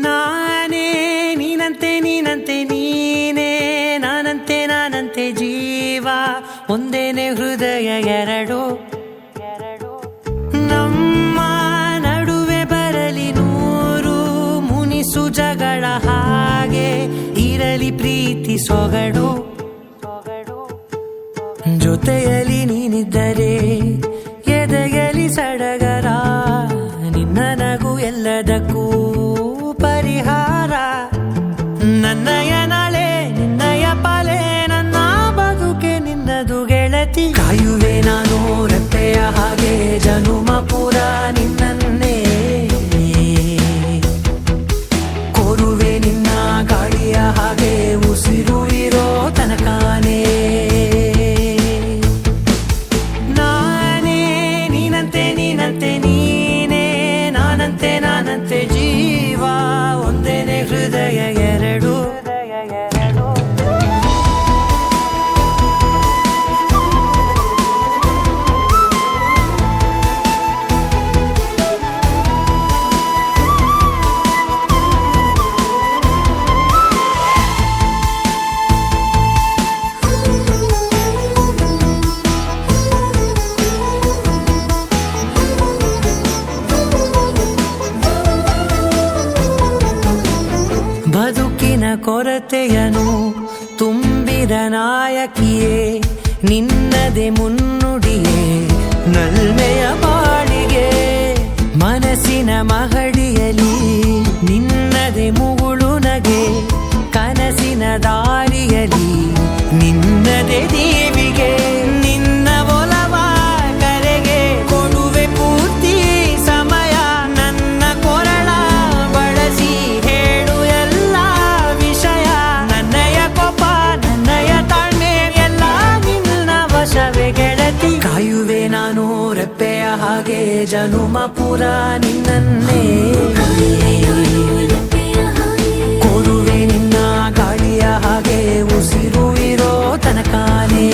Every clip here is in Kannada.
ನಾನೇ ನೀನಂತೆ ನೀನಂತೆ ನೀನೇ ನಾನಂತೆ ನಾನಂತೆ ಜೀವ ಒಂದೇನೆ ಹೃದಯ ಎರಡು ನಮ್ಮ ನಡುವೆ ಬರಲಿ ನೂರು ಮುನಿಸು ಜಗಳ ಹಾಗೆ ಇರಲಿ ಪ್ರೀತಿ ಸೊಗಡು ಜೊತೆಯಲ್ಲಿ ನೀನಿದ್ದರೆ ಎದೆಯಲಿ ಸಡಗರ ನಿನ್ನ ನಗು ಎಲ್ಲದಕ್ಕೂ ಪರಿಹಾರ ನನ್ನಯ ನಾಳೆ ನಿನ್ನಯ ಪಾಲೆ ನನ್ನ ಬದುಕೆ ನಿನ್ನದು ಗೆಳತಿ ಕಾಯುವೆ ನಾನು ರೆಪ್ಪೆಯ ಹಾಗೆ ಜನುಮ ಪೂರ ನಿನ್ನನ್ನೇ ಕೋರುವೆ ನಿನ್ನ ಗಾಳಿಯ ಹಾಗೆ ಉಸಿರು ಇರೋ ತನಕಾನೇ ನಾನೇ ನೀನಂತೆ ನೀನಂತೆ ನೀನೇ ನಾನಂತೆ ನಾನಂತೆ ಜೀವ ಒಂದೇನೆ ಹೃದಯ ಎರಡು ಬದುಕಿನ ಕೊರತೆಯನು ತುಂಬಿದ ನಾಯಕಿಯೇ ನಿನ್ನದೆ ಮುನ್ನುಡಿಯೇ ನಲ್ಮೆಯ ಬಾಳಿಗೆ ಮನಸ್ಸಿನ ಮಹಡಿಯಲಿ ನಿನ್ನದೆ ಮುಗುಳು ನಗೆ ಕನಸಿನ ದಾರಿಯಲಿ ನಿನ್ನದೆ ದೇವಿಗೆ ನಿನ್ನ ಒಲವ ಕರೆಗೆ ಕೊಡುವೆ ಪೂರ್ತಿ ಸಮಯ ನನ್ನ ಕೊರಳ ಬಳಸಿ ಹೇಳು ಎಲ್ಲ ವಿಷಯ ನನ್ನಯ ಕೋಪ ನನ್ನಯ ತಾಳ್ಮೆ ಎಲ್ಲ ನಿನ್ನ ವಶವೇ ಗೆಳತಿ ಕಾಯುವೆ ನಾನು ರೆಪ್ಪೆಯ ಹಾಗೆ ಜನುಮ ಪುರ ನಿನ್ನನ್ನೇ ಕೋರುವೆ ನಿನ್ನ ಗಾಳಿಯ ಹಾಗೆ ಉಸಿರು ಇರೋ ತನಕಾನೇ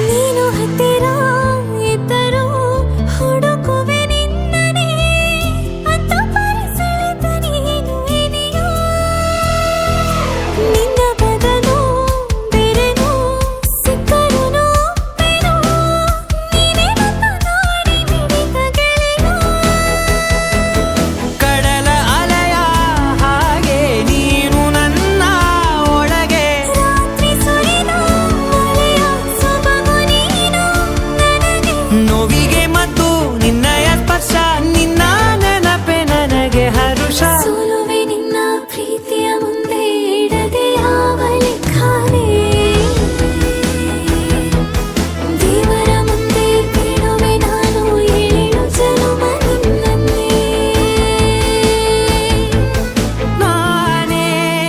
ನೀನು ಹತ್ತಿರ ಇದ್ದರೂ ಹುಡುಕುವೆ ನಿನ್ನನೇ ಅಂತ ಪರಿಸಳಿತ ನೀನು ಇದೆಯೋ ನಿನ್ನ ಬದಲು ಬೇರೆನೋ ಸಿಕ್ಕರೂ ನೋವೇನೋ ನೀನೇ ನನ್ನ ನಾಡಿ ಮಿಡಿತ ಗೆಳೆಯೋ ಕಡಲ ಅಲೆಯ ಹಾಗೆ ನೀನು ನನ್ನ ಒಳಗೆ ರಾತ್ರಿ ಸುರಿದ ಮಳೆಯ ಸೊಬಗು ನೀನು ನನಗೆ ನೋವಿಗೆ ಮತ್ತು ನಿನ್ನಯ ಸ್ಪರ್ಶ ನಿನ್ನ ನೆನಪೆ ನನಗೆ ಹರುಷ ಸೋಲುವೆ ನಿನ್ನ ಪ್ರೀತಿಯ ಮುಂದೆ ಇಡದೆ ಯಾವ ಲೆಕ್ಕನೇ ದೇವರ ಮುಂದೆ ಬಿಡುವೆ ನಾನು ಏಳು ಜನುಮ ನಿನ್ನನ್ನೇ ನಾನೇ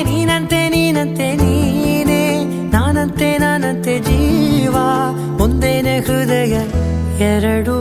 ನೀನಂತೆ ನೀನಂತೆ ನೀನೇ ನಾನಂತೆ ನಾನಂತೆ ಜೀವ ಒಂದೇನೆ ಹೃದಯ ಎರಡು